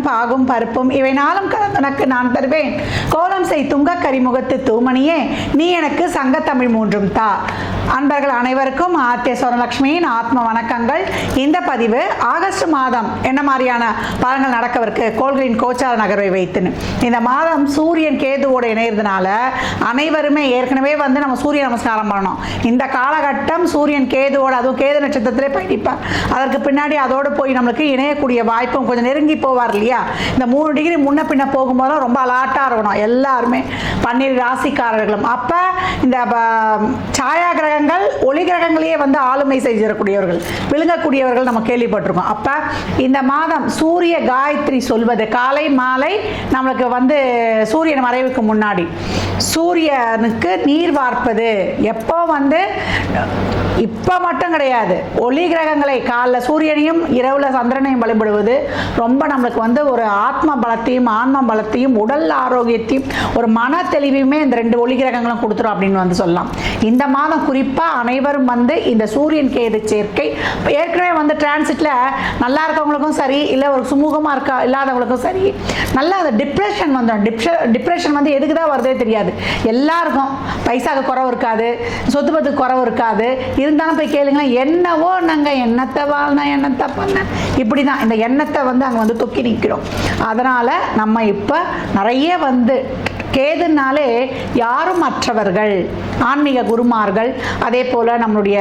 பாகும் பருப்பும் இவை நாளும் கலந்தனக்கு நான் தருவேன். கோலம் செய் துங்க கரிமுகத்து தூமணியே நீ எனக்கு சங்கத்தமிழ் மூன்றும் தா. அன்பர்கள் அனைவருக்கும் ஆத்திய சுவர்ணலட்சுமியின் ஆத்ம வணக்கங்கள். இந்த பதிவு ஆகஸ்ட் மாதம் என்ன மாதிரியான பலன்கள் நடக்கவிருக்கு கோள்களின் கோச்சார நகர்வை வைத்துன்னு. இந்த மாதம் சூரியன் கேதுவோடு இணையறதுனால அனைவருமே ஏற்கனவே வந்து நம்ம சூரிய நமஸ்காரம் பண்ணணும். இந்த காலகட்டம் சூரியன் கேதுவோடு, அதுவும் கேது நட்சத்திரத்திலே பயணிப்பார். அதற்கு பின்னாடி அதோடு போய் நம்மளுக்கு இணையக்கூடிய வாய்ப்பும் கொஞ்சம் நெருங்கி போவார் இல்லையா. இந்த 3 டிகிரி முன்ன பின்ன போகும்போதும் ரொம்ப அலாட்டாக இருக்கணும் எல்லாருமே, 12 ராசிக்காரர்களும். அப்போ இந்த சாயா கிரகங்கள் ஒளி கிரகங்களையே வந்து ஆளுமை செய்யக்கூடியவர்கள், விழுங்கக்கூடியவர்கள் நம்ம கேள்விப்பட்டிருக்கோம். அப்போ இந்த மாதம் சூரிய காயத்ரி சொல்வது காலை மாலை நம்மளுக்கு வந்து சூரியன் மறைவுக்கு முன்னாடி சூரியனுக்கு நீர் வார்ப்பது எப்போ வந்து இப்போ மட்டும் கிடையாது, ஒளி கிரகங்களை காலைல சூரியனையும் இரவுல சந்திரனையும் வழிபடுவது ரொம்ப நம்மளுக்கு வந்து ஒரு ஆத்ம பலத்தையும் ஆன்ம பலத்தையும் உடல் ஆரோக்கியத்தையும் ஒரு மன தெளிவையுமே இந்த 2 ஒளி கிரகங்களும் கொடுத்துரும் அப்படின்னு வந்து சொல்லலாம். இந்த மாதம் குறிப்பாக அனைவரும் வந்து இந்த சூரியன் கேது சேர்க்கை ஏற்கனவே வந்து டிரான்சிட்ல நல்லா இருக்கவங்களுக்கும் சரி, இல்லை ஒரு சுமூகமாக இருக்க இல்லாதவங்களுக்கும் சரி, நல்லா அந்த டிப்ரெஷன் வந்துடும். டிப்ரெஷன் வந்து எதுக்கு தான் வருதே தெரியாது. எல்லாருக்கும் பைசாவுக்கு குறவு இருக்காது, சொத்து பத்துக்கு குறவு இருக்காது. இருந்தாலும் போய் கேளுங்களேன், என்னவோ நாங்கள் எண்ணத்தை வாழ்னா எண்ணத்தை பண்ண இப்படி தான் இந்த எண்ணத்தை வந்து அங்கே வந்து தொக்கி நிற்கிறோம். அதனால் நம்ம இப்போ நிறைய வந்து கேதுனாலே யாரும் மற்றவர்கள் ஆன்மீக குருமார்கள், அதே போல் நம்மளுடைய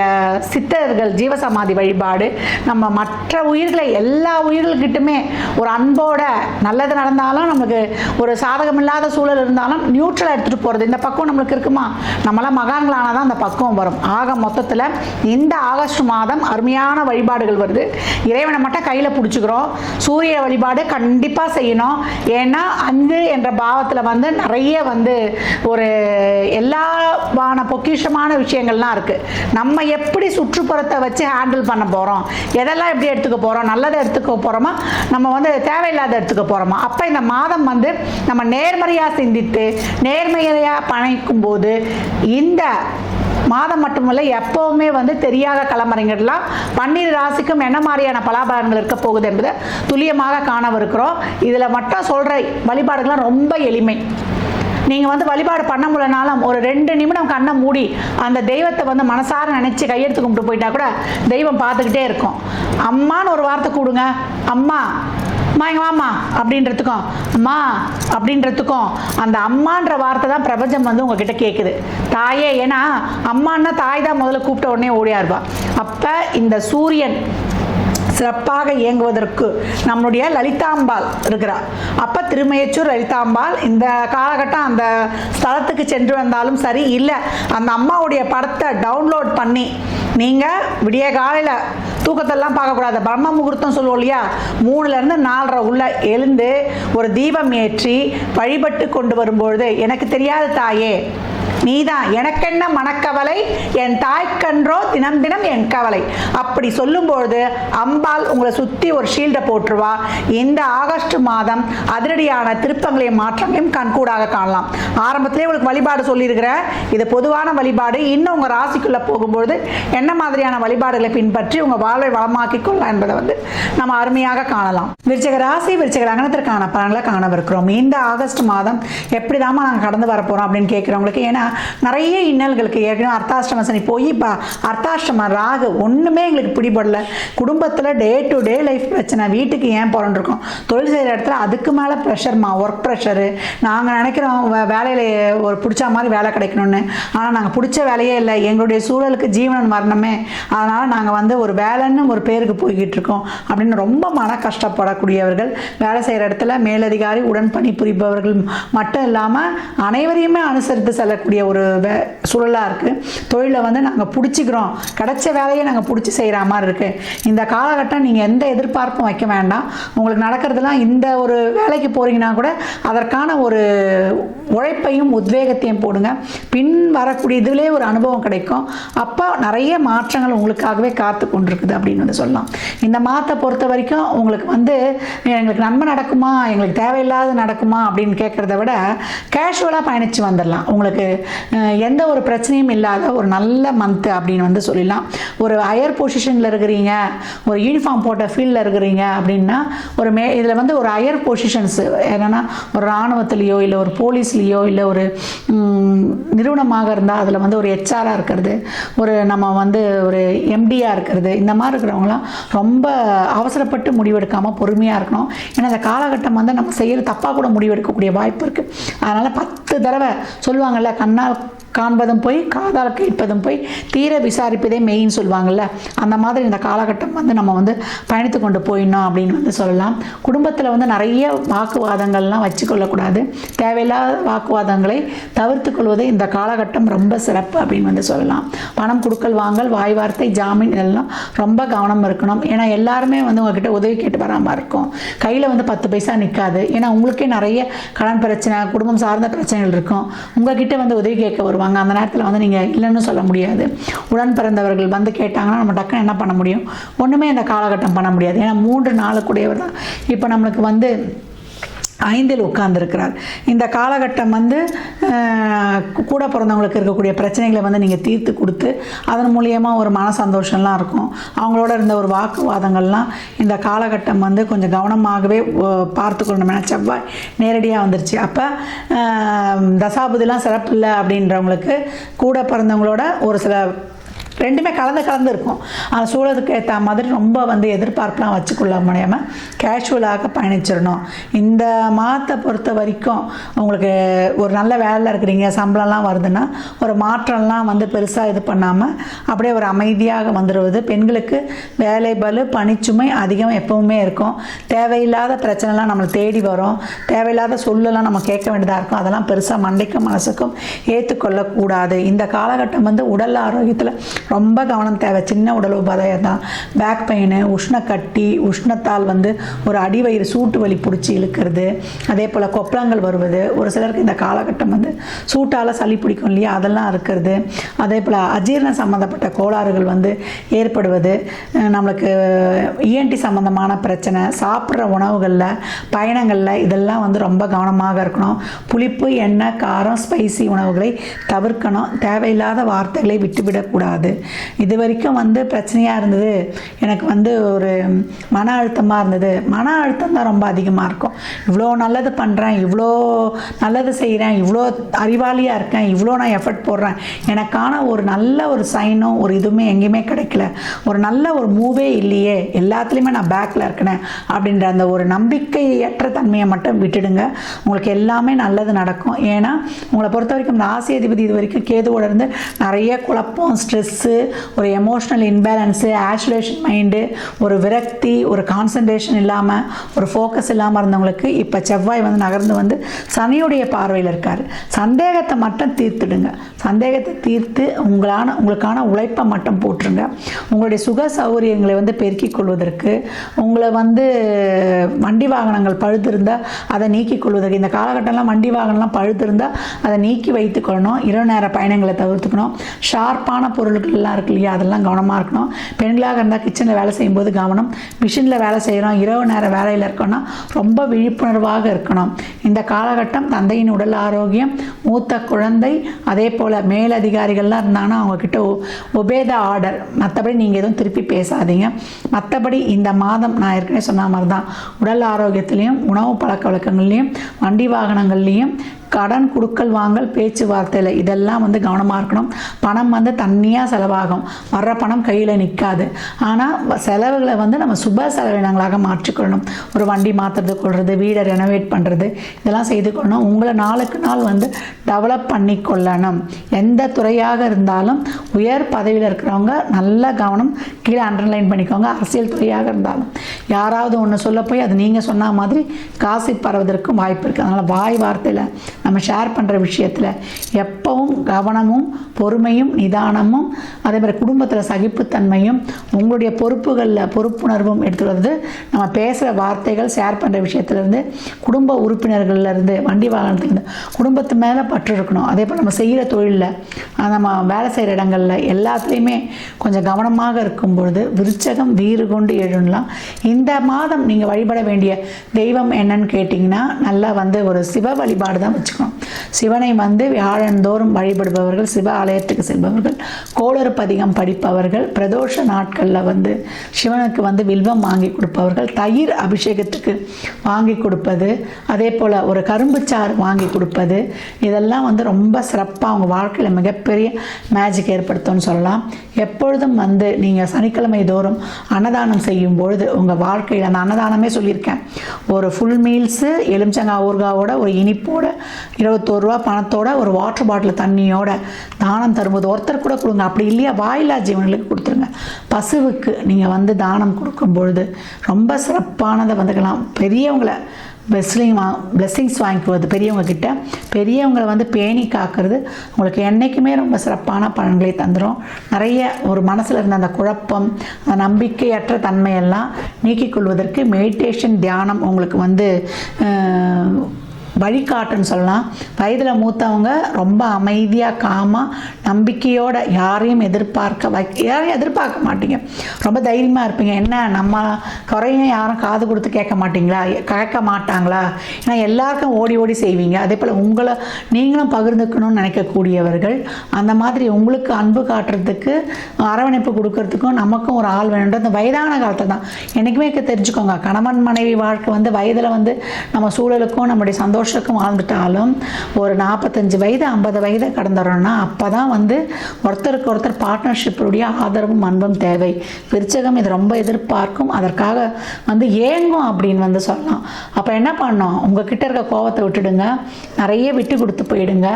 சித்தர்கள் ஜீவசமாதி வழிபாடு, நம்ம மற்ற உயிர்களை எல்லா உயிர்கள்கிட்டுமே ஒரு அன்போட நல்லது நடந்தாலும் நமக்கு ஒரு சாதகம் இல்லாத சூழல் இருந்தாலும் நியூட்ரலாக எடுத்துகிட்டு போகிறது. இந்த பக்கம் நம்மளுக்கு இருக்குமா, நம்மளாம் மகான்களானால் தான் அந்த பக்குவம் வரும். ஆக மொத்தத்தில் இந்த ஆகஸ்ட் மாதம் அருமையான வழிபாடுகள் வருது. இறைவனை மட்டும் கையில் பிடிச்சிக்கிறோம். சூரிய வழிபாடு கண்டிப்பாக செய்யணும். ஏன்னா 5 என்ற பாவத்தில் வந்து நிறைய வந்து ஒரு எல்லாவான பொக்கிஷமான விஷயங்கள்லாம் இருக்கு. நம்ம எப்படி சுற்றுப்புறத்தை வச்சு ஹேண்டில் பண்ண போறோம், எதெல்லாம் எப்படி எடுத்துக்க போறோம், நல்லதை எடுத்துக்க போறோமா, நம்ம வந்து தேவையில்லாத எடுத்துக்க போறோமா. அப்ப இந்த மாதம் வந்து நம்ம நேர்மறையா சிந்தித்து நேர்மையா பணிக்கும் போது இந்த மாதம் மட்டுமல்ல எப்பவுமே வந்து தெரியாத களமறைங்கள்லாம் 12 ராசிக்கும் என்ன மாதிரியான பலாபலன்கள் இருக்க போகுது என்பதை துல்லியமாக காணவிருக்கிறோம். இதுல மட்டும் சொல்ற வழிபாடுகள்லாம் ரொம்ப எளிமை. நீங்கள் வந்து வழிபாடு பண்ண முடியலனாலும் ஒரு 2 நிமிடம் கண்ணை மூடி அந்த தெய்வத்தை வந்து மனசார நினச்சி கையெடுத்து கும்பிட்டு போயிட்டா கூட தெய்வம் பார்த்துக்கிட்டே இருக்கும். அம்மான்னு ஒரு வார்த்தை கூடுங்க, அம்மா அம்மா எங்க மாமா அப்படின்றதுக்கும் அம்மா அப்படின்றதுக்கும் அந்த அம்மான்ற வார்த்தை தான் பிரபஞ்சம் வந்து உங்ககிட்ட கேட்குது. தாயே, ஏன்னா அம்மான்னா தாய் தான் முதல்ல கூப்பிட்ட உடனே ஓடியா இருப்பா. அப்போ இந்த சூரியன் சிறப்பாக இயங்குவதற்கு நம்மளுடைய லலிதாம்பாள் இருக்கிறார். அப்போ திருமயச்சூர் லலிதாம்பாள் இந்த காலகட்டம் அந்த ஸ்தலத்துக்கு சென்று வந்தாலும் சரி, இல்லை அந்த அம்மாவுடைய படத்தை டவுன்லோட் பண்ணி நீங்கள் விடிய காலையில் தூக்கத்தெல்லாம் பார்க்கக்கூடாது, பிரம்ம முகூர்த்தம் சொல்லுவோம் இல்லையா, 3லேருந்து 4:30 உள்ள எழுந்து ஒரு தீபம் ஏற்றி வழிபட்டு கொண்டு வரும்பொழுது எனக்கு தெரியாத தாயே நீதான், எனக்கென்ன மனக்கவலை, என் தாய்க்கன்றோ தினம் தினம் என் கவலை அப்படி சொல்லும்பொழுது அம்பாள் உங்களை சுற்றி ஒரு ஷீல்டை போட்டுருவா. இந்த ஆகஸ்ட் மாதம் அதிரடியான திருப்பங்களையும் மாற்றங்களையும் கண்கூடாக காணலாம். ஆரம்பத்திலே உங்களுக்கு வழிபாடு சொல்லியிருக்கிறேன், இது பொதுவான வழிபாடு. இன்னும் உங்கள் ராசிக்குள்ளே போகும்பொழுது என்ன மாதிரியான வழிபாடுகளை பின்பற்றி உங்கள் வாழ்வை வளமாக்கி கொள்ளலாம் என்பதை வந்து நம்ம அருமையாக காணலாம். விருச்சிக ராசி விருச்சிக லக்னத்திற்கான பலன்களை காணவிருக்கிறோம். இந்த ஆகஸ்ட் மாதம் எப்படி தாமா நாங்கள் கடந்து வரப்போகிறோம் அப்படின்னு கேட்குறவங்களுக்கு, ஏன்னா நிறைய இன்னல்களுக்கு ஏற்கனவே அர்த்தாஷ்டம சனி போய் இப்போ அர்த்தாஷ்டம ராகு ஒன்றுமே எங்களுக்கு பிடிபடல. குடும்பத்தில் டே டு டே லைஃப் பிரச்சனை, வீட்டுக்கு ஏன் போகிறோன்னு இருக்கோம், தொழில் செய்கிற இடத்துல அதுக்கு மேலே ப்ரெஷர்மா, ஒர்க் ப்ரெஷரு. நாங்கள் நினைக்கிறோம் வேலையில் ஒரு பிடிச்ச மாதிரி வேலை கிடைக்கணும்னு, ஆனால் நாங்கள் பிடிச்ச வேலையே இல்லை, எங்களுடைய சூழலுக்கு ஜீவனம் வரணுமே, அதனால் நாங்கள் வந்து ஒரு வேலைன்னு ஒரு பேருக்கு போய்கிட்டு இருக்கோம் அப்படின்னு ரொம்ப மன கஷ்டப்படக்கூடியவர்கள், வேலை செய்கிற இடத்துல மேலதிகாரி உடன் பணி புரிபவர்கள் மட்டும் இல்லாமல் அனைவரையுமே அனுசரித்து செல்லக்கூடிய ஒரு சூழலாக இருக்குது. தொழிலை வந்து நாங்கள் பிடிச்சிக்கிறோம், கிடைச்ச வேலையை நாங்கள் பிடிச்சி செய்கிற மாதிரி இருக்குது. இந்த காலகட்டம் நீங்கள் எந்த எதிர்பார்ப்பும் வைக்க வேண்டாம். உங்களுக்கு நடக்கிறதுலாம் இந்த ஒரு வேலைக்கு போகிறீங்கன்னா கூட அதற்கான ஒரு உழைப்பையும் உத்வேகத்தையும் போடுங்க. பின் வரக்கூடிய இதிலே ஒரு அனுபவம் கிடைக்கும். அப்போ நிறைய மாற்றங்கள் உங்களுக்காகவே காத்து கொண்டிருக்குது அப்படின்னு வந்து சொல்லலாம். இந்த மாதத்தை பொறுத்த வரைக்கும் உங்களுக்கு வந்து எங்களுக்கு நன்மை நடக்குமா, எங்களுக்கு தேவையில்லாத நடக்குமா அப்படின்னு கேட்குறத விட கேஷுவலாக பயணித்து வந்துடலாம். உங்களுக்கு எந்த ஒரு பிரச்சனையும் இல்லாத ஒரு நல்ல மந்த் அப்படின்னு வந்து சொல்லலாம். ஒரு ஹையர் பொசிஷனில் இருக்கிறீங்க, ஒரு யூனிஃபார்ம் போட்ட ஃபீல்டில் இருக்கிறீங்க அப்படின்னா இதில் வந்து ஒரு ஹையர் பொசிஷன்ஸ் என்னென்னா ஒரு இராணுவத்திலேயோ இல்லை ஒரு போலீஸ்லேயோ இல்லை ஒரு நிறுவனமாக இருந்தால் அதில் வந்து ஒரு ஹெச்ஆராக இருக்கிறது, நம்ம வந்து ஒரு எம்டியாக இருக்கிறது, இந்த மாதிரி இருக்கிறவங்களாம் ரொம்ப அவசரப்பட்டு முடிவெடுக்காமல் பொறுமையாக இருக்கணும். ஏன்னா இந்த காலகட்டம் வந்து நம்ம செய்கிற தப்பாக கூட முடிவெடுக்கக்கூடிய வாய்ப்பு இருக்குது. அதனால் 10 தடவை சொல்லுவாங்கள்ல, கண்ணால் காண்பதும் போய் காதால் கேட்பதும் போய் தீர விசாரிப்பதே மெயின் சொல்லுவாங்கள்ல, அந்த மாதிரி இந்த காலகட்டம் வந்து நம்ம வந்து பயணித்து கொண்டு போயிடணும் அப்படின்னு வந்து சொல்லலாம். குடும்பத்தில் வந்து நிறைய வாக்குவாதங்கள்லாம் வச்சுக்கொள்ளக்கூடாது. தேவையில்லாத வாக்குவாதங்களை தவிர்த்து கொள்வது இந்த காலகட்டம் ரொம்ப சிறப்பு அப்படின்னு வந்து சொல்லலாம். பணம் கொடுக்கல் வாங்கல், வாய் வார்த்தை, ஜாமீன் இதெல்லாம் ரொம்ப கவனம் இருக்கணும். ஏன்னா எல்லாருமே வந்து உங்ககிட்ட உதவி கேட்டு வராமல் இருக்கும். கையில் வந்து 10 பைசா நிற்காது. ஏன்னா உங்களுக்கே நிறைய கடன் பிரச்சனை, குடும்பம் சார்ந்த பிரச்சனைகள் இருக்கும். உங்ககிட்ட வந்து உதவி கேட்க வருவாங்க. அந்த நேரத்தில் வந்து நீங்கள் இல்லைன்னு சொல்ல முடியாது. உடன் பிறந்தவர்கள் வந்து கேட்டாங்கன்னா நம்ம டக்குன்னு என்ன பண்ண முடியும்? ஒன்றுமே இந்த காலகட்டம் பண்ண முடியாது. ஏன்னா 3 நாளுக்குடையவர் தான் இப்போ நம்மளுக்கு வந்து 5ல் உட்கார்ந்துருக்கிறார். இந்த காலகட்டம் வந்து கூட பிறந்தவங்களுக்கு இருக்கக்கூடிய பிரச்சனைகளை வந்து நீங்கள் தீர்த்து கொடுத்து அதன் மூலியமாக ஒரு மன சந்தோஷம்லாம் இருக்கும். அவங்களோட இருந்த ஒரு வாக்குவாதங்கள்லாம் இந்த காலகட்டம் வந்து கொஞ்சம் கவனமாகவே பார்த்துக்கொள்ளணும். ஏன்னா செவ்வாய் நேரடியாக வந்துருச்சு. அப்போ தசாபுதிலாம் சிறப்பு இல்லை அப்படின்றவங்களுக்கு கூட பிறந்தவங்களோட ஒரு சில ரெண்டுமே கலந்து இருக்கும். அந்த சூழலுக்கு ஏற்ற மாதிரி ரொம்ப வந்து எதிர்பார்ப்பெலாம் வச்சுக்கொள்ள முடியாமல் கேஷுவலாக பயணிச்சிடணும். இந்த மாதத்தை பொறுத்த வரைக்கும் உங்களுக்கு ஒரு நல்ல வேலையில் இருக்கிறீங்க, சம்பளம்லாம் வருதுன்னா ஒரு மாற்றம்லாம் வந்து பெருசாக இது பண்ணாமல் அப்படியே ஒரு அமைதியாக வந்துடுவது. பெண்களுக்கு வேலை பளு, பணிச்சுமை அதிகம் எப்பவுமே இருக்கும். தேவையில்லாத பிரச்சனைலாம் நம்மளை தேடி வரும். தேவையில்லாத சொல்லலாம் நம்ம கேட்க வேண்டியதாக இருக்கும். அதெல்லாம் பெருசாக மண்டைக்கும் மனசுக்கும் ஏற்றுக்கொள்ளக்கூடாது. இந்த காலகட்டம் வந்து உடல் ஆரோக்கியத்தில் ரொம்ப கவனம் தேவை. சின்ன உடல் உபாதையாக தான் பேக் பெயின், உஷ்ணக்கட்டி, உஷ்ணத்தால் வந்து ஒரு அடிவயிறு சூட்டு வலி பிடிச்சி இழுக்கிறது, அதே போல் கொப்பளங்கள் வருவது. ஒரு சிலருக்கு இந்த காலகட்டம் வந்து சூட்டால் சளி பிடிக்கும் இல்லையா, அதெல்லாம் இருக்கிறது. அதே போல் அஜீரண சம்மந்தப்பட்ட கோளாறுகள் வந்து ஏற்படுவது, நம்மளுக்கு இஎன்டி சம்மந்தமான பிரச்சனை, சாப்பிட்ற உணவுகளில், பயணங்களில் இதெல்லாம் வந்து ரொம்ப கவனமாக இருக்கணும். புளிப்பு, எண்ணெய், காரம், ஸ்பைசி உணவுகளை தவிர்க்கணும். தேவையில்லாத வார்த்தைகளை விட்டுவிடக்கூடாது. இது வரைக்கும் வந்து பிரச்சனையாக இருந்தது, எனக்கு வந்து ஒரு மன அழுத்தமாக இருந்தது. மன அழுத்தம் தான் ரொம்ப அதிகமாக இருக்கும். இவ்வளோ நல்லது பண்ணுறேன், இவ்வளோ நல்லது செய்கிறேன், இவ்வளோ அறிவாளியாக இருக்கேன், இவ்வளோ நான் எஃபர்ட் போடுறேன், எனக்கான ஒரு நல்ல ஒரு சைனும் ஒரு இதுவுமே எங்கேயுமே கிடைக்கல, ஒரு நல்ல ஒரு மூவே இல்லையே, எல்லாத்துலேயுமே நான் பேக்கில் இருக்கேன் அப்படின்ற அந்த ஒரு நம்பிக்கையற்ற தன்மையை மட்டும் விட்டுடுங்க. உங்களுக்கு எல்லாமே நல்லது நடக்கும். ஏன்னா உங்களை பொறுத்த வரைக்கும் இந்த ராசி அதிபதி இது வரைக்கும் கேதுவோட இருந்து நிறைய குழப்பம், ஸ்ட்ரெஸ்ஸு, ஒரு எமோஷ்னல் இன்பேலன்ஸு, ஆஷுலேஷன் மைண்டு, ஒரு விரக்தி, ஒரு கான்சன்ட்ரேஷன் இல்லாமல், ஒரு ஃபோக்கஸ் இல்லாமல் இருந்தவங்களுக்கு இப்போ செவ்வாய் வந்து நகர்ந்து வந்து சனியுடைய பார்வையில் இருக்கார். சந்தேகத்தை மட்டும் தீர்த்துடுங்க. சந்தேகத்தை தீர்த்து உங்களுக்கான உழைப்பை மட்டும் போட்டுருங்க. உங்களுடைய சுக சௌகரியங்களை வந்து பெருக்கிக் கொள்வதற்கு, உங்களை வந்து வண்டி வாகனங்கள் பழுத்திருந்தால் அதை நீக்கிக் கொள்வதற்கு, இந்த காலகட்டம்லாம் வண்டி வாகனம்லாம் பழுத்திருந்தால் அதை நீக்கி வைத்துக்கொள்ளணும். இரவு நேர பயணங்களை தவிர்த்துக்கணும். ஷார்ப்பான பொருட்கள்லாம் இருக்கு இல்லையா, அதெல்லாம் கவனமாக இருக்கணும். பெண்களாக இருந்தால் கிச்சனில் வேலை செய்யும்போது கவனம். மிஷினில் வேலை செய்கிறோம், இரவு நேர வேலையில் இருக்கோன்னா ரொம்ப விழிப்புணர்வாக இருக்கணும். இந்த காலகட்டம் தந்தையின் உடல் ஆரோக்கியம், மூத்த குழந்தை, அதே போல் மேலதிகாரிகள்லாம் இருந்தாங்கன்னா அவங்கக்கிட்ட ஒபேத ஆர்டர். மற்றபடி நீங்கள் எதுவும் திருப்பி பேசாதீங்க. மற்றபடி இந்த மாதம் நான் ஏற்கனவே சொன்ன மாதிரி தான் உடல் ஆரோக்கியத்துலேயும், உணவு பழக்க வழக்கங்கள்லேயும், வண்டி வாகனங்கள்லேயும், கடன் கொடுக்கல் வாங்கல், பேச்சுவார்த்தையில் இதெல்லாம் வந்து கவனமாக இருக்கணும். பணம் வந்து தண்ணியாக செலவாகும், வர்ற பணம் கையில் நிற்காது. ஆனால் செலவுகளை வந்து நம்ம சுப செலவினங்களாக மாற்றிக்கொள்ளணும். ஒரு வண்டி மாற்றுறது கொள்வது, வீடை ரெனோவேட் பண்ணுறது, இதெல்லாம் செய்து கொள்ளணும். உங்களை நாளுக்கு நாள் வந்து டெவலப் பண்ணி கொள்ளணும். எந்த துறையாக இருந்தாலும் உயர் பதவியில் இருக்கிறவங்க நல்ல கவனம், கீழே அண்டர்லைன் பண்ணிக்கோங்க. அரசியல் துறையாக இருந்தாலும் யாராவது ஒன்று சொல்ல போய் அது நீங்கள் சொன்ன மாதிரி காசு பரவதற்கும் வாய்ப்பு இருக்குது. அதனால் வாய் வார்த்தையில் நம்ம ஷேர் பண்ணுற விஷயத்தில் எப்பவும் கவனமும் பொறுமையும் நிதானமும், அதே மாதிரி குடும்பத்தில் சகிப்புத்தன்மையும், உங்களுடைய பொறுப்புகளில் பொறுப்புணர்வும் எடுத்துக்கிறது. நம்ம பேசுகிற வார்த்தைகள், ஷேர் பண்ணுற விஷயத்துலேருந்து, குடும்ப உறுப்பினர்கள்லேருந்து, வண்டி வாகனத்துலேருந்து குடும்பத்து மேலே பற்று இருக்கணும். அதே போல் நம்ம செய்கிற தொழிலில், நம்ம வேலை செய்கிற இடங்களில் எல்லாத்துலேயுமே கொஞ்சம் கவனமாக இருக்கும் பொழுது விருச்சகம் வீறு கொண்டு எழுதலாம். இந்த இந்த மாதம் நீங்கள் வழிபட வேண்டிய தெய்வம் என்னன்னு கேட்டிங்கன்னா நல்லா வந்து ஒரு சிவ வழிபாடு தான் வச்சுக்கணும். சிவனை வந்து வியாழந்தோறும் வழிபடுபவர்கள், சிவ ஆலயத்துக்கு செல்பவர்கள், கோளறு பதிகம் படிப்பவர்கள், பிரதோஷ நாட்களில் வந்து சிவனுக்கு வந்து வில்வம் வாங்கி கொடுப்பவர்கள், தயிர் அபிஷேகத்துக்கு வாங்கி கொடுப்பது, அதே போல் ஒரு கரும்புச்சாறு வாங்கி கொடுப்பது, இதெல்லாம் வந்து ரொம்ப சிறப்பாக அவங்க வாழ்க்கையில் மிகப்பெரிய மேஜிக் ஏற்படுத்தும்னு சொல்லலாம். எப்பொழுதும் வந்து நீங்கள் சனிக்கிழமை தோறும் அன்னதானம் செய்யும் பொழுது உங்கள் வாழ்க்கையில், அந்த அன்னதானமே சொல்லியிருக்கேன், ஒரு ஃபுல் மீல்ஸு எலுமிச்சங்காய் ஊறுகாவோட ஒரு இனிப்போட 21 ரூபா பணத்தோட ஒரு வாட்டர் பாட்டில் தண்ணியோட தானம் தரும்போது ஒருத்தர் கூட கொடுங்க. அப்படி இல்லையா வாயிலா ஜீவன்களுக்கு கொடுத்துருங்க. பசுவுக்கு நீங்கள் வந்து தானம் கொடுக்கும் பொழுது ரொம்ப சிறப்பானதை வந்துக்கலாம். பெரியவங்களை பிளெஸ்ஸிங்ஸ் வாங்கிக்குவது பெரியவங்க கிட்ட, பெரியவங்களை வந்து பேணி காக்கிறது உங்களுக்கு என்றைக்குமே ரொம்ப சிறப்பான பலன்களை தந்துடும். நிறைய ஒரு மனசில் இருந்த அந்த குழப்பம், அந்த நம்பிக்கையற்ற தன்மையெல்லாம் நீக்கிக் கொள்வதற்கு மெடிடேஷன், தியானம் உங்களுக்கு வந்து வழிகாட்டுன்னு சொல்லலாம். வயதில் மூத்தவங்க ரொம்ப அமைதியாக, காமாக, நம்பிக்கையோட யாரையும் எதிர்பார்க்க மாட்டீங்க. ரொம்ப தைரியமாக இருப்பீங்க. என்ன நம்ம குறையும் யாரும் காது கொடுத்து கேட்க மாட்டாங்களா? ஏன்னா எல்லாருக்கும் ஓடி ஓடி செய்வீங்க. அதே போல் உங்களை நீங்களும் பகிர்ந்துக்கணும்னு நினைக்கக்கூடியவர்கள். அந்த மாதிரி உங்களுக்கு அன்பு காட்டுறதுக்கு, அரவணைப்பு கொடுக்கறதுக்கும் நமக்கும் ஒரு ஆள் வேணுன்ற அந்த வயதான காலத்தில் தான் என்றைக்குமே தெரிஞ்சுக்கோங்க. கணவன் மனைவி வாழ்க்கை வந்து வயதில் வந்து நம்ம சூழலுக்கும் நம்முடைய சந்தோஷத்துக்கும் வாழ்ந்துட்டாலும் ஒரு 45 வயது 50 வயதை கடந்துறோம்னா அப்போ தான் வந்து ஒருத்தருக்கு ஒருத்தர் பார்ட்னர்ஷிப்புடைய ஆதரவும் அன்பும் தேவை. விருச்சகம் இது ரொம்ப எதிர்பார்க்கும், அதற்காக வந்து ஏங்கும் அப்படின்னு வந்து சொல்லலாம். அப்போ என்ன பண்ணோம், உங்ககிட்ட இருக்க கோபத்தை விட்டுடுங்க, நிறைய விட்டு கொடுத்து போயிடுங்க.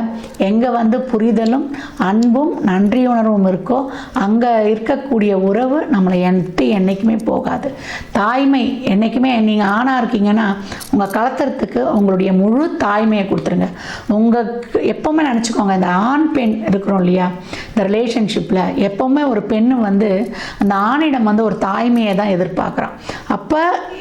எங்கே வந்து புரிதலும் அன்பும் நன்றியுணர்வும் இருக்கோ அங்கே இருக்கக்கூடிய உறவு நம்மளை என்றைக்குமே போகாது. தாய்மை என்றைக்குமே, நீங்கள் ஆணாக இருக்கீங்கன்னா உங்கள் கலத்துறதுக்கு உங்களுடைய முழு தாய்மையை கொடுத்துருங்க. உங்களுக்கு எப்போவுமே நினச்சிக்கோங்க, இந்த ஆண் பெண் இருக்கிறோம் இல்லையா, இந்த ரிலேஷன்ஷிப்பில் எப்போவுமே ஒரு பெண்ணு வந்து அந்த ஆணிடம் வந்து ஒரு தாய்மையை தான் எதிர்பார்க்குறான். அப்போ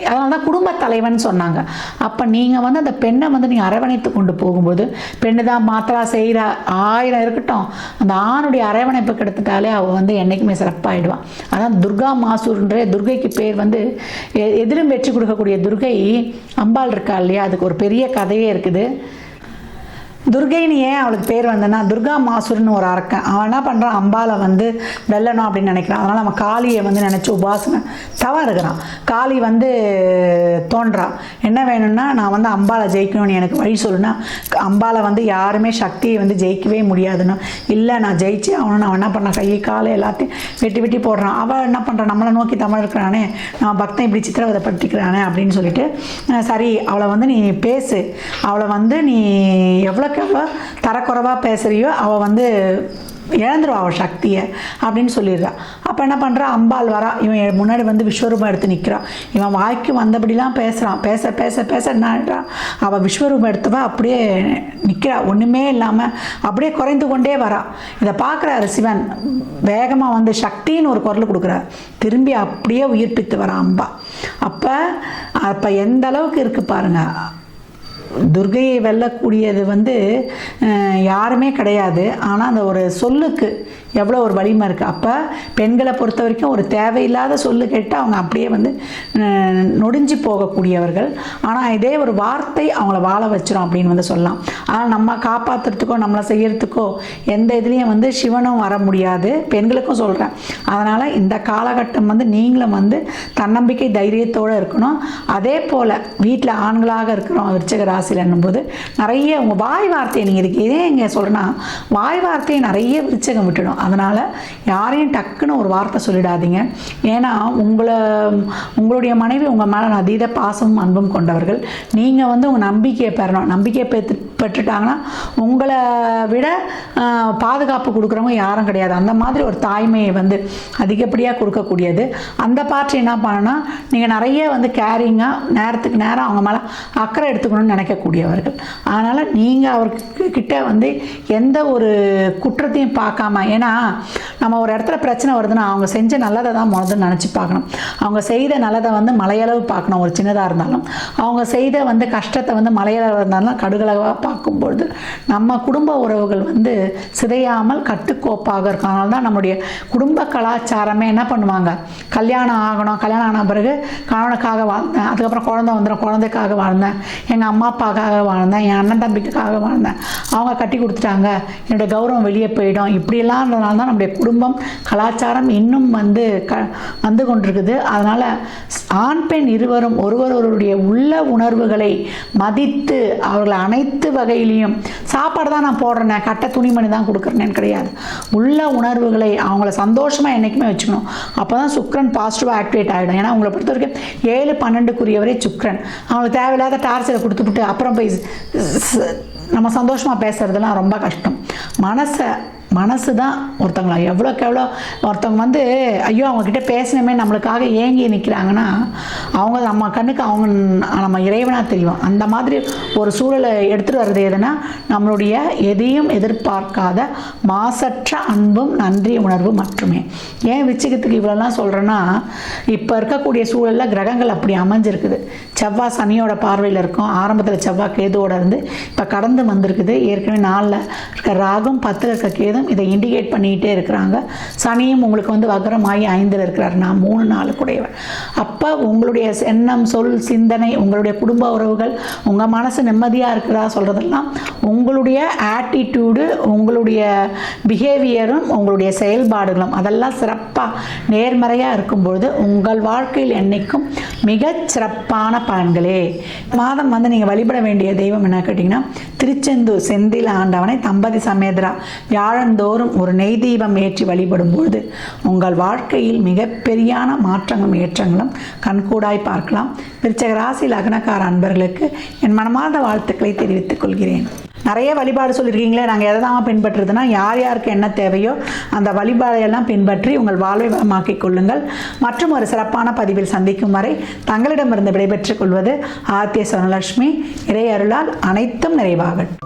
அதனால தான் குடும்ப தலைவன் சொன்னாங்க. அப்போ நீங்கள் வந்து அந்த பெண்ணை வந்து நீங்கள் அரவணைத்து கொண்டு போகும்போது, பெண்ணு தான் மாத்திரா செய்கிறா 1000 இருக்கட்டும், அந்த ஆணுடைய அரவணைப்பு கிடைத்துட்டாலே அவள் வந்து என்றைக்குமே சிறப்பாகிடுவான். அதான் துர்கா மாசூர்ன்ற துர்கைக்கு பேர் வந்து எதிலும் வெற்றி கொடுக்கக்கூடிய துர்கை அம்பாள் இருக்கா இல்லையா, அதுக்கு ஒரு பெரிய கதையே இருக்குது. துர்கைன்னு ஏன் அவளுக்கு பேர் வந்தனா, துர்கா மாசுர்னு ஒரு அரக்கன். அவன் என்ன பண்ணுறான், அம்பாலை வந்து வெல்லணும் அப்படின்னு நினைக்கிறான். அதனால் அவன் காளியை வந்து நினச்சி உபாசனை தவம் இருக்கிறான். காளி வந்து தோன்றான், என்ன வேணும்னா நான் வந்து அம்பாலை ஜெயிக்கணும்னு எனக்கு வழி சொல்லுனா. அம்பாலை வந்து யாருமே சக்தியை வந்து ஜெயிக்கவே முடியாதுன்னு, இல்லை நான் ஜெயிச்சே அவனு. அவன் என்ன பண்ணான், கையை காலை எல்லாத்தையும் வெட்டி போடுறான். அவள் என்ன பண்ணுறான், நம்மளை நோக்கி தமிழ் இருக்கிறானே, நான் பக்தன் இப்படி சித்திரவதைப்படுத்திக்கிறானே அப்படின்னு சொல்லிட்டு, சரி அவளை வந்து நீ பேசு, அவளை வந்து நீ எவ்வளோ தரக்குறைவாக பேசுறியோ அவள் வந்து இழந்துருவா அவள் சக்தியை அப்படின்னு சொல்லிடுறான். அப்போ என்ன பண்ணுறா, அம்பாள் வரா, இவன் முன்னாடி வந்து விஸ்வரூபம் எடுத்து நிற்கிறான். இவன் வாய்க்கு வந்தபடிலாம் பேசுகிறான். பேச என்னன்றான், அவள் விஸ்வரூபம் எடுத்தவ அப்படியே நிற்கிறா, ஒன்றுமே இல்லாமல் அப்படியே குறைந்து கொண்டே வரா. இதை பார்க்குறாரு சிவன், வேகமாக வந்து சக்தின்னு ஒரு குரல் கொடுக்குறார். திரும்பி அப்படியே உயிர்ப்பித்து வரா அம்பா. அப்போ எந்த அளவுக்கு இருக்குது பாருங்கள். துர்கையை வெல்லக்கூடியது வந்து யாருமே கிடையாது. ஆனால் அந்த ஒரு சொல்லுக்கு எவ்வளோ ஒரு வலிமை இருக்குது. அப்போ பெண்களை பொறுத்த வரைக்கும் ஒரு தேவையில்லாத சொல்லு கேட்டால் அவங்க அப்படியே வந்து நொடிஞ்சு போகக்கூடியவர்கள். ஆனால் இதே ஒரு வார்த்தை அவங்கள வாழ வச்சிரும் அப்படின்னு வந்து சொல்லலாம். ஆனால் நம்ம காப்பாற்றுறதுக்கோ நம்மளை செய்யறதுக்கோ எந்த இதுலேயும் வந்து சிவனும் வர முடியாது, பெண்களுக்கும் சொல்கிறேன். அதனால் இந்த காலகட்டம் வந்து நீங்களும் வந்து தன்னம்பிக்கை தைரியத்தோடு இருக்கணும். அதே போல் வீட்டில் ஆண்களாக இருக்கிறோம் விருச்சிக ராசியில் என்னும்போது நிறைய உங்கள் வாய் வார்த்தையை நீங்கள் இதுக்கு இதே எங்கே சொல்கிறேன்னா, வாய் வார்த்தையை நிறைய விருச்சகம் விட்டுடும். அதனால் யாரையும் டக்குன்னு ஒரு வார்த்தை சொல்லிடாதீங்க. ஏன்னா உங்களுடைய மனைவி உங்கள் மேலே அதீத பாசமும் அன்பும் கொண்டவர்கள். நீங்கள் வந்து உங்கள் நம்பிக்கையை பெறணும். நம்பிக்கையை பெற்றுட்டாங்கன்னா உங்களை விட பாதுகாப்பு கொடுக்குறவங்க யாரும் கிடையாது. அந்த மாதிரி ஒரு தாய்மையை வந்து அதிகப்படியாக கொடுக்கக்கூடியது. அந்த பாட்டு என்ன பண்ணணும்னா, நீங்கள் நிறைய வந்து கேரிங்காக நேரத்துக்கு நேரம் அவங்க மேலே அக்கறை எடுத்துக்கணும்னு நினைக்கக்கூடியவர்கள். அதனால் நீங்கள் அவர்கிட்ட வந்து எந்த ஒரு குற்றத்தையும் பார்க்காம, ஏன்னா நம்ம ஒரு இடத்துல பிரச்சனை வருதுன்னா அவங்க செஞ்ச நல்லதை தான் முதல்ல நினச்சி பார்க்கணும். அவங்க செய்த நல்லதை வந்து மலையளவு பார்க்கணும், ஒரு சின்னதாக இருந்தாலும். அவங்க செய்த வந்து கஷ்டத்தை வந்து மலையளவு இருந்தாலும் கடுகளவாக பார்க்கும்பொழுது நம்ம குடும்ப உறவுகள் வந்து சிதையாமல் கட்டுக்கோப்பாக இருக்கும். அதனால தான் நம்முடைய குடும்ப கலாச்சாரமே என்ன பண்ணுவாங்க, கல்யாணம் ஆகணும், கல்யாணம் ஆன பிறகு கணவனுக்காக வாழ்ந்தேன், அதுக்கப்புறம் குழந்தை வந்துடும், குழந்தைக்காக வாழ்ந்தேன், எங்கள் அம்மா அப்பாக்காக வாழ்ந்தேன், என் அண்ணன் தம்பிக்காக வாழ்ந்தேன், அவங்க கட்டி கொடுத்துட்டாங்க, என்னுடைய கௌரவம் வெளியே போயிடும், இப்படியெல்லாம் இருந்ததுனால தான் நம்முடைய குடும்பம் கலாச்சாரம் இன்னும் வந்து கொண்டிருக்குது. அதனால் ஆண் பெண் இருவரும் ஒருவருடைய உள்ள உணர்வுகளை மதித்து அவர்களை அனைத்து வகையிலையும், சாப்பாடு தான் நான் போடுறேன், கட்ட துணிமணி தான் கொடுக்குறேன்னு கிடையாது, உள்ள உணர்வுகளை அவங்கள சந்தோஷமாக என்றைக்குமே வச்சுக்கணும். அப்போ தான் சுக்கிரன் பாசிட்டிவாக ஆக்டிவேட் ஆகிடும். ஏன்னா அவங்கள பொறுத்த வரைக்கும் 7-12 சுக்கிரன். அவங்களுக்கு தேவையில்லாத டார்ச்சரை கொடுத்துட்டு அப்புறம் போய் நம்ம சந்தோஷமாக பேசுறதுலாம் ரொம்ப கஷ்டம். மனசு தான் ஒருத்தவங்கள எவ்வளோக்கு எவ்வளோ ஒருத்தவங்க வந்து ஐயோ அவங்கக்கிட்ட பேசினமே நம்மளுக்காக ஏங்கி நிற்கிறாங்கன்னா அவங்க நம்ம கண்ணுக்கு அவங்க நம்ம இறைவனாக தெரியும். அந்த மாதிரி ஒரு சூழலை எடுத்துகிட்டு வர்றது எதுனா நம்மளுடைய எதையும் எதிர்பார்க்காத மாசற்ற அன்பும் நன்றி உணர்வு மட்டுமே. ஏன் விச்சிகத்துக்கு இவ்வளோலாம் சொல்கிறேன்னா, இப்போ இருக்கக்கூடிய சூழலில் கிரகங்கள் அப்படி அமைஞ்சிருக்குது. செவ்வாய் சனியோட பார்வையில் இருக்கும். ஆரம்பத்தில் செவ்வாய் கேதுவோட இருந்து இப்போ கடந்து வந்திருக்குது. ஏற்கனவே 4ல் இருக்க ராகும் 10ல் இருக்க கேதும் இதை இண்டிகேட் பண்ணிக்கிட்டே இருக்கிறாங்க. சனியும் உங்களுக்கு வந்து வக்ரமாகி 5ல் இருக்கிறார். நான் 3-4 கூடையவர். அப்போ உங்களுடைய எண்ணம், சொல், சிந்தனை, உங்களுடைய குடும்ப உறவுகள், உங்கள் மனசு நிம்மதியாக இருக்கிறதா சொல்கிறதெல்லாம் உங்களுடைய ஆட்டிடியூடு, உங்களுடைய பிஹேவியரும், உங்களுடைய செயல்பாடுகளும் அதெல்லாம் சிறப்பாக நேர்மறையாக இருக்கும்பொழுது உங்கள் வாழ்க்கையில் என்றைக்கும் மிகச் சிறப்பான பலன்களே. மாதம் வந்து நீங்கள் வழிபட வேண்டிய தெய்வம் என்ன கேட்டிங்கன்னா, திருச்செந்தூர் செந்தில் ஆண்டவனை தம்பதி சமேதரா வியாழந்தோறும் ஒரு நெய் தீபம் ஏற்றி வழிபடும் பொழுது உங்கள் வாழ்க்கையில் மிகப்பெரியான மாற்றங்களும் ஏற்றங்களும் கண்கூடாய் பார்க்கலாம். விருச்சிக ராசி லக்னக்கார அன்பர்களுக்கு என் மனமார்ந்த வாழ்த்துக்களை தெரிவித்துக் கொள்கிறேன். நிறைய வழிபாடு சொல்லியிருக்கீங்களே, நாங்கள் எதை தான் பின்பற்றுறதுன்னா, யார் யாருக்கு என்ன தேவையோ அந்த வழிபாடையெல்லாம் பின்பற்றி உங்கள் வாழ்வை வளமாக்கிக் கொள்ளுங்கள். மற்றும் ஒரு சிறப்பான பதிவில் சந்திக்கும் வரை தங்களிடமிருந்து விடைபெற்றுக் கொள்வது ஆர்த்திய சொர்ணலட்சுமி. இறை அருளால் அனைத்தும் நிறைவாகட்டும்.